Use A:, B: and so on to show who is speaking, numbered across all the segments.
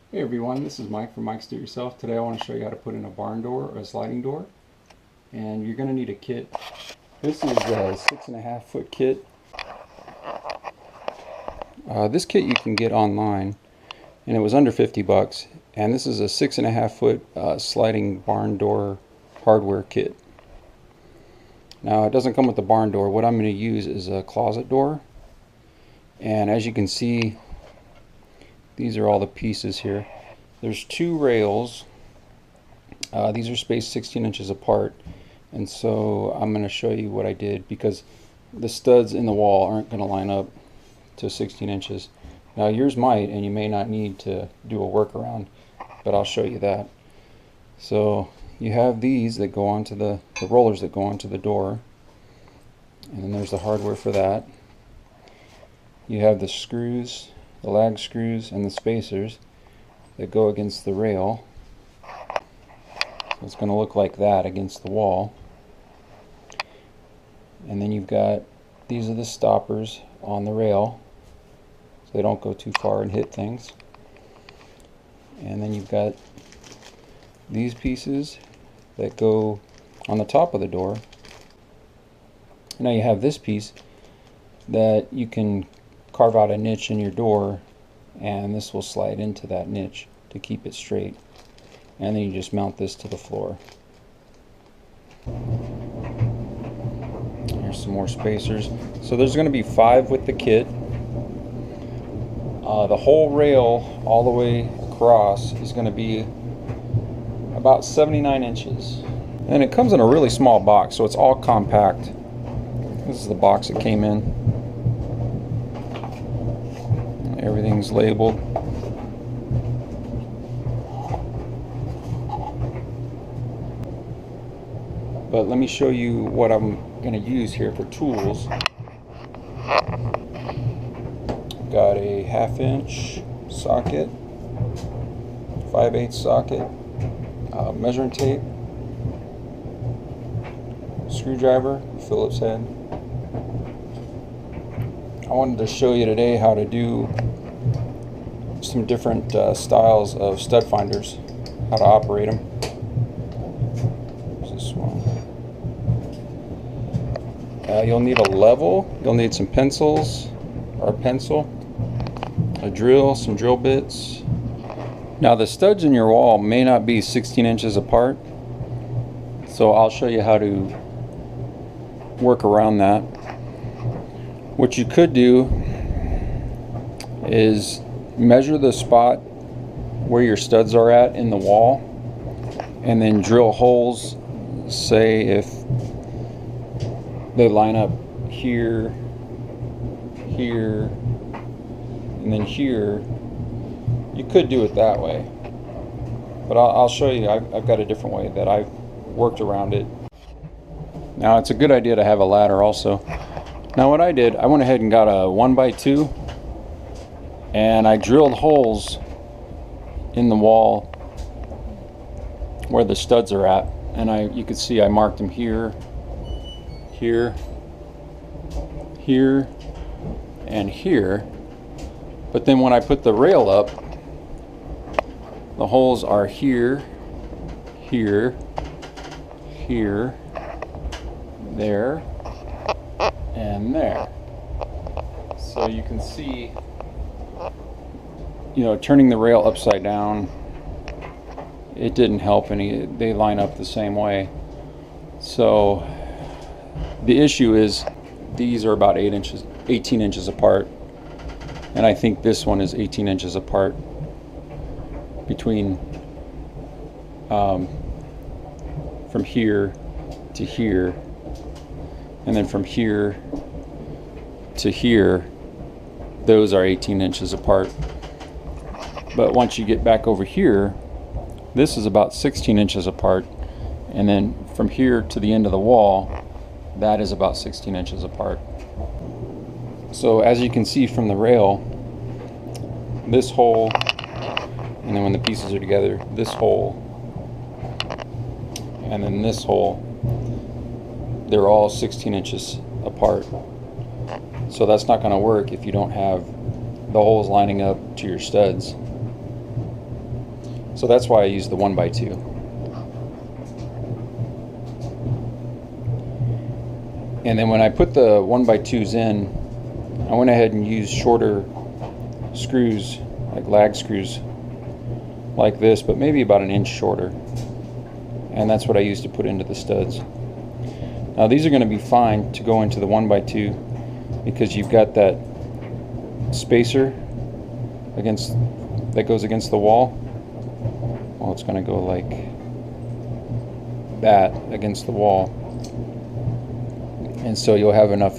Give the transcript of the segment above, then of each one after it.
A: Hey everyone, this is Mike from Mike's Do It Yourself. Today I want to show you how to put in a barn door or a sliding door. And you're going to need a kit. This is a 6.5 foot kit. This kit you can get online and it was under 50 bucks. And this is a 6.5 foot sliding barn door hardware kit. Now it doesn't come with the barn door. What I'm going to use is a closet door. And as you can see, these are all the pieces here. There's two rails. These are spaced 16 inches apart, and so I'm going to show you what I did because the studs in the wall aren't going to line up to 16 inches. Now yours might, and you may not need to do a workaround, but I'll show you that. So you have these that go onto the rollers that go onto the door, and then there's the hardware for that. You have the screws, the lag screws, and the spacers that go against the rail. So it's going to look like that against the wall. And then you've got, these are the stoppers on the rail so they don't go too far and hit things. And then you've got these pieces that go on the top of the door. Now you have this piece that you can carve out a niche in your door, and this will slide into that niche to keep it straight. And then you just mount this to the floor. Here's some more spacers. So there's going to be 5 with the kit. The whole rail all the way across is going to be about 79 inches. And it comes in a really small box, so it's all compact. This is the box it came in. Everything's labeled. But let me show you what I'm going to use here for tools. Got a 1/2 inch socket, 5/8 socket, measuring tape, screwdriver, Phillips head. I wanted to show you today how to do some different styles of stud finders, how to operate them. There's this one. You'll need a level, you'll need some pencils or a pencil, a drill, some drill bits. Now the studs in your wall may not be 16 inches apart, so I'll show you how to work around that. What you could do is measure the spot where your studs are at in the wall and then drill holes. Say if they line up here, here, and then here, you could do it that way, but I'll show you. I've got a different way that I've worked around it. Now it's a good idea to have a ladder also. Now what I did, I went ahead and got a 1x2 and I drilled holes in the wall where the studs are at, and you can see I marked them here, here, here, and here. But then when I put the rail up, the holes are here, here, here, there, and there. So you can see, turning the rail upside down, it didn't help any. They line up the same way. So the issue is these are about 18 inches apart, and I think this one is 18 inches apart between from here to here, and then from here to here, those are 18 inches apart. But once you get back over here, this is about 16 inches apart, and then from here to the end of the wall, that is about 16 inches apart. So as you can see from the rail, this hole, and then when the pieces are together, this hole, and then this hole, they're all 16 inches apart. So that's not going to work if you don't have the holes lining up to your studs. So that's why I use the 1x2. And then when I put the 1x2s in, I went ahead and used shorter screws, like lag screws, like this, but maybe about an inch shorter. And that's what I used to put into the studs. Now these are going to be fine to go into the 1x2 because you've got that spacer that goes against the wall. Well, it's going to go like that against the wall. And so you'll have enough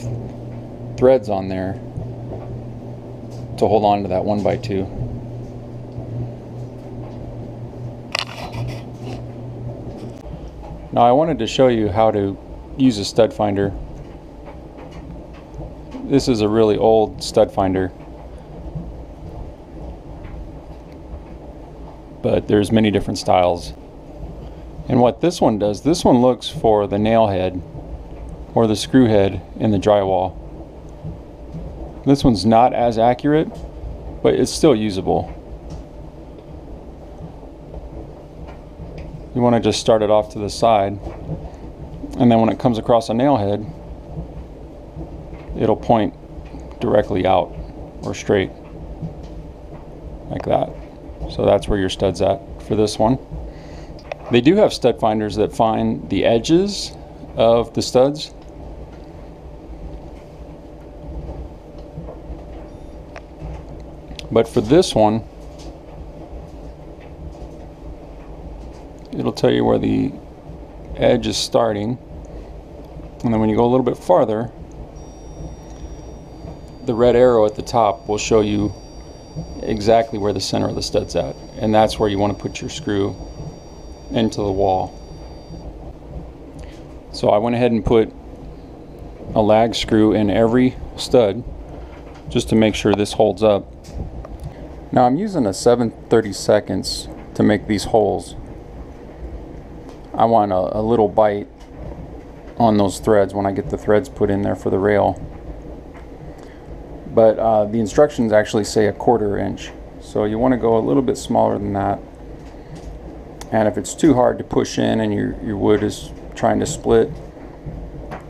A: threads on there to hold on to that 1x2. Now I wanted to show you how to use a stud finder. This is a really old stud finder, but there's many different styles. And what this one does, this one looks for the nail head or the screw head in the drywall. This one's not as accurate, but it's still usable. You want to just start it off to the side, and then when it comes across a nail head, it'll point directly out or straight like that. So that's where your stud's at for this one. They do have stud finders that find the edges of the studs. But for this one, it'll tell you where the edge is starting, and then when you go a little bit farther, the red arrow at the top will show you exactly where the center of the stud's at, and that's where you want to put your screw into the wall. So I went ahead and put a lag screw in every stud just to make sure this holds up. Now I'm using a 7/32 to make these holes. I want a little bite on those threads when I get the threads put in there for the rail. But the instructions actually say 1/4 inch. So you want to go a little bit smaller than that. And if it's too hard to push in and your wood is trying to split,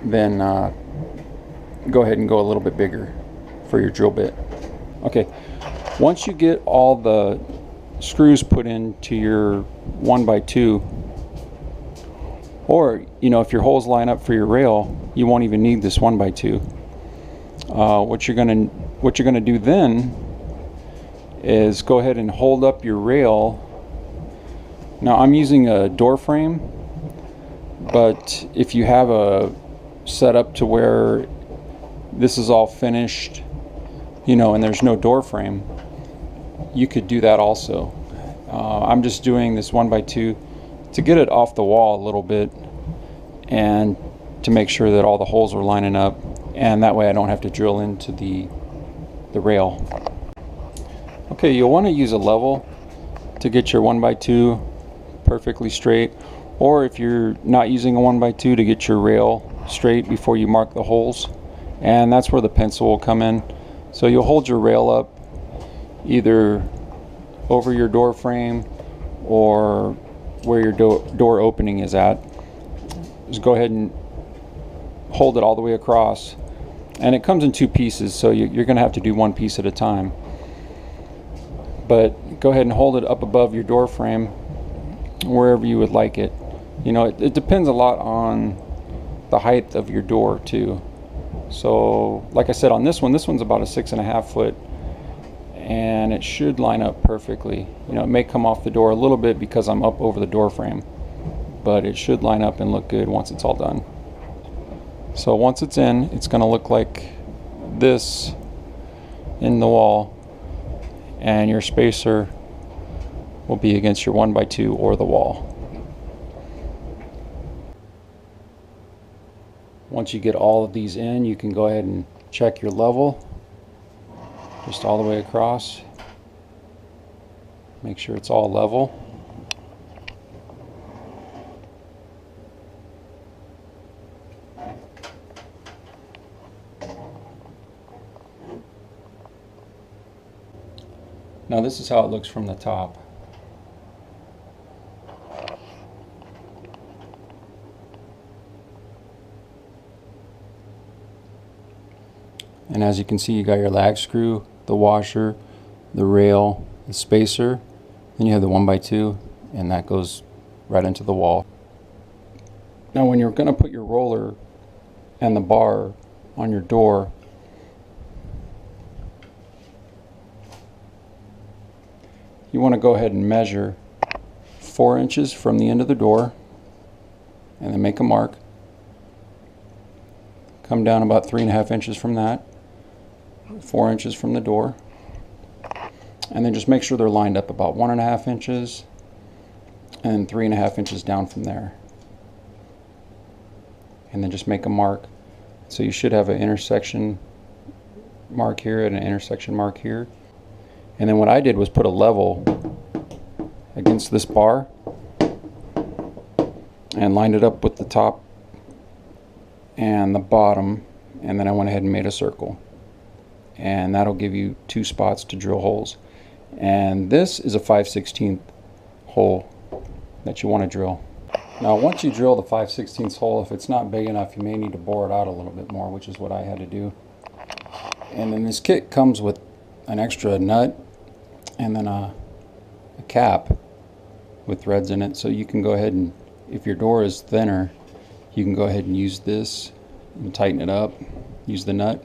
A: then go ahead and go a little bit bigger for your drill bit. Okay, once you get all the screws put into your 1x2, or if your holes line up for your rail, you won't even need this 1x2. What you're gonna do then is go ahead and hold up your rail. Now I'm using a door frame, but if you have a setup to where this is all finished, and there's no door frame, you could do that also. I'm just doing this 1x2 to get it off the wall a little bit and to make sure that all the holes are lining up, and that way I don't have to drill into the rail. Okay, you'll want to use a level to get your 1x2 perfectly straight, or if you're not using a 1x2, to get your rail straight before you mark the holes, and that's where the pencil will come in. So you'll hold your rail up either over your door frame or where your door opening is at. Just go ahead and hold it all the way across, and it comes in 2 pieces, so you're going to have to do 1 piece at a time. But go ahead and hold it up above your door frame wherever you would like it. It depends a lot on the height of your door too. So like I said, on this one's about a 6.5 foot, and it should line up perfectly. It may come off the door a little bit because I'm up over the door frame, but it should line up and look good once it's all done. So once it's in, it's going to look like this in the wall, and your spacer will be against your 1x2 or the wall. Once you get all of these in, you can go ahead and check your level just all the way across. Make sure it's all level. Now this is how it looks from the top. And as you can see, you got your lag screw, the washer, the rail, the spacer, then you have the 1x2, and that goes right into the wall. Now when you're going to put your roller and the bar on your door, you want to go ahead and measure 4 inches from the end of the door, and then make a mark. Come down about 3.5 inches from that, 4 inches from the door, and then just make sure they're lined up about 1.5 inches and 3.5 inches down from there. And then just make a mark. So you should have an intersection mark here and an intersection mark here. And then what I did was put a level against this bar and lined it up with the top and the bottom, and then I went ahead and made a circle, and that'll give you 2 spots to drill holes. And this is a 5/16 hole that you want to drill. Now once you drill the 5/16 hole, if it's not big enough, you may need to bore it out a little bit more, which is what I had to do. And then this kit comes with an extra nut and then a cap with threads in it, so you can go ahead and, if your door is thinner, you can go ahead and use this and tighten it up, use the nut,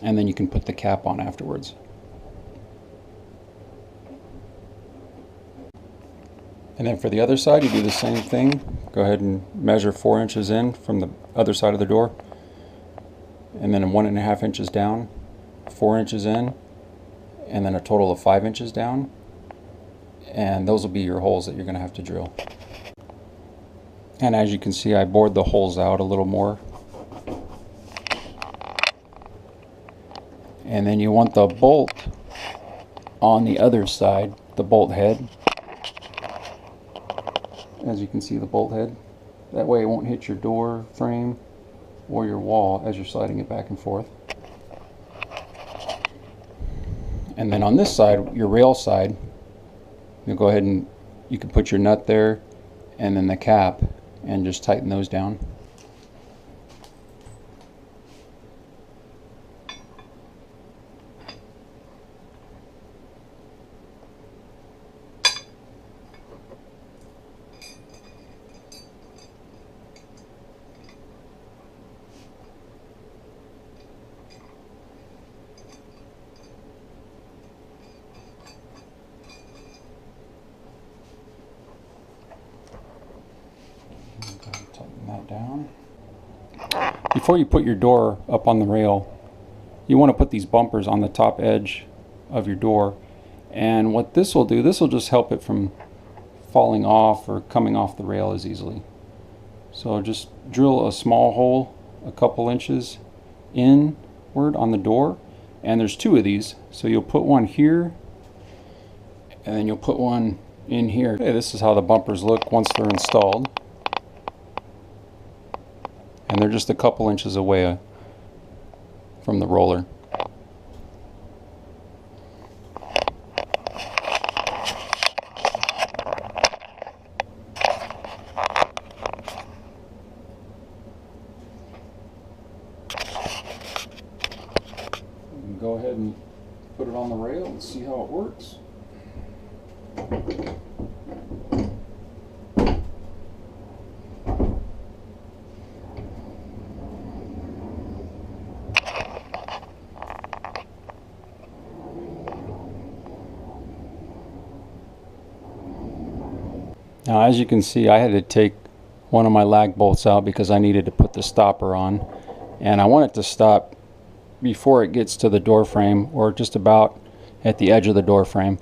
A: and then you can put the cap on afterwards. And then for the other side, you do the same thing. Go ahead and measure 4 inches in from the other side of the door, and then 1.5 inches down, 4 inches in, and then a total of 5 inches down. And those will be your holes that you're going to have to drill. And as you can see, I bored the holes out a little more. And then you want the bolt on the other side, the bolt head. As you can see, the bolt head. That way it won't hit your door frame or your wall as you're sliding it back and forth. And then on this side, your rail side, you'll go ahead and you can put your nut there and then the cap, and just tighten those down. Tighten that down. Before you put your door up on the rail, you want to put these bumpers on the top edge of your door, and what this will do, this will just help it from falling off or coming off the rail as easily. So just drill a small hole a couple inches inward on the door, and there's 2 of these, so you'll put one here and then you'll put one in here. Okay, this is how the bumpers look once they're installed, and they're just a couple inches away from the roller. Go ahead and put it on the rail and see how it works. Now as you can see, I had to take one of my lag bolts out because I needed to put the stopper on, and I want it to stop before it gets to the door frame, or just about at the edge of the door frame.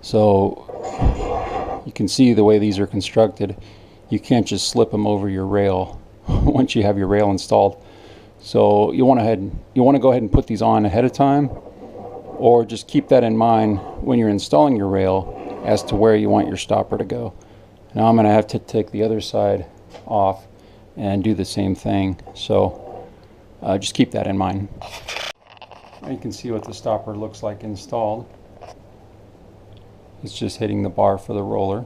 A: So you can see the way these are constructed, you can't just slip them over your rail once you have your rail installed. So you want to go ahead and put these on ahead of time, or just keep that in mind when you're installing your rail as to where you want your stopper to go. Now I'm going to have to take the other side off and do the same thing, so just keep that in mind. Now you can see what the stopper looks like installed. It's just hitting the bar for the roller,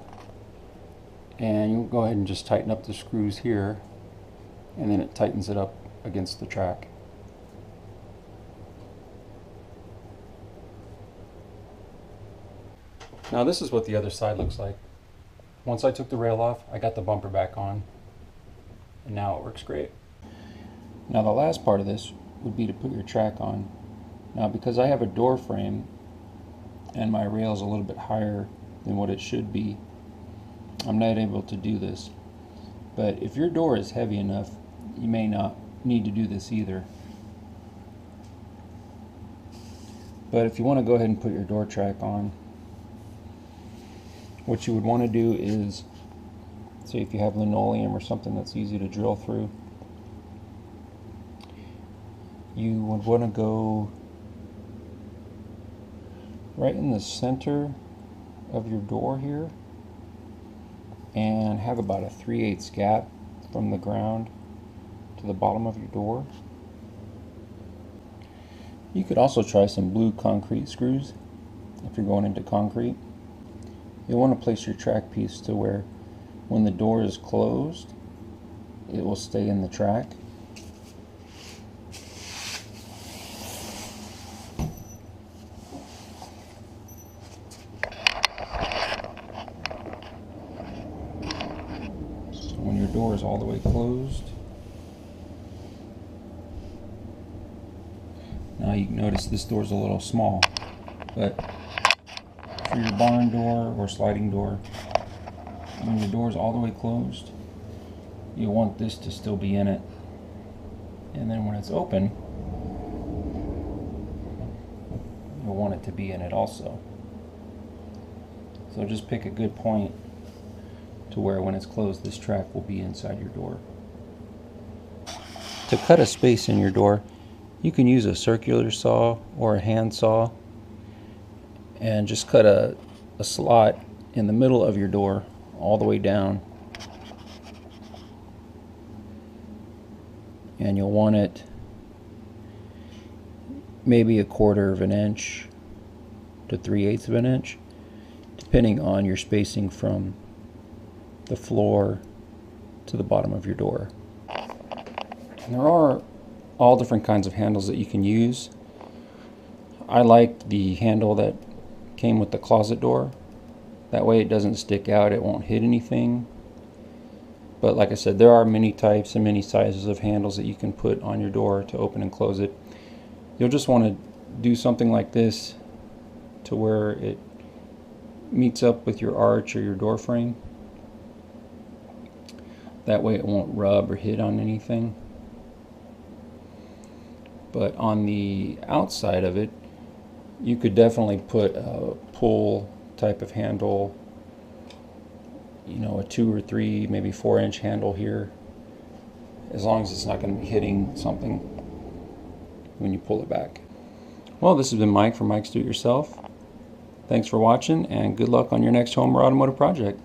A: and you go ahead and just tighten up the screws here, and then it tightens it up against the track. Now this is what the other side looks like. Once I took the rail off, I got the bumper back on, and now it works great. Now the last part of this would be to put your track on. Now because I have a door frame and my rail is a little bit higher than what it should be, I'm not able to do this. But if your door is heavy enough, you may not need to do this either. But if you want to go ahead and put your door track on, what you would want to do is, say if you have linoleum or something that's easy to drill through, you would want to go right in the center of your door here and have about a 3/8 gap from the ground to the bottom of your door. You could also try some blue concrete screws if you're going into concrete. You'll want to place your track piece to where when the door is closed, it will stay in the track. So when your door is all the way closed, now you can notice this door is a little small, but for your barn door or sliding door, when your door is all the way closed, you want this to still be in it. And then when it's open, you'll want it to be in it also. So just pick a good point to where when it's closed, this track will be inside your door. To cut a space in your door, you can use a circular saw or a hand saw and just cut a slot in the middle of your door all the way down, and you'll want it maybe 1/4 of an inch to 3/8 of an inch, depending on your spacing from the floor to the bottom of your door. And there are all different kinds of handles that you can use. I like the handle that came with the closet door. That way it doesn't stick out, it won't hit anything. But like I said, there are many types and many sizes of handles that you can put on your door to open and close it. You'll just want to do something like this to where it meets up with your arch or your door frame. That way it won't rub or hit on anything. But on the outside of it, you could definitely put a pull type of handle, you know, a 2 or 3, maybe 4-inch handle here, as long as it's not going to be hitting something when you pull it back. Well, this has been Mike from Mike's Do It Yourself. Thanks for watching, and good luck on your next home or automotive project.